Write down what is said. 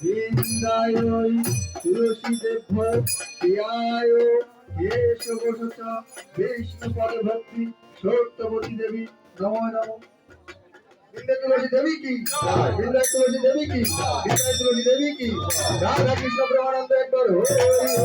বৃন্দায় তুলসী দেব প্রিয়ায় কেশবসচ বিষ্ণু পদ ভক্তি সত্যবতী দেবী নমো নমো। বৃন্দা তুলসী দেবী কি, বৃন্দা তুলসী দেবী কি, বৃন্দা তুলসী দেবী কি, রাধা কৃষ্ণ প্রেমানন্দ একবার হরি হরি।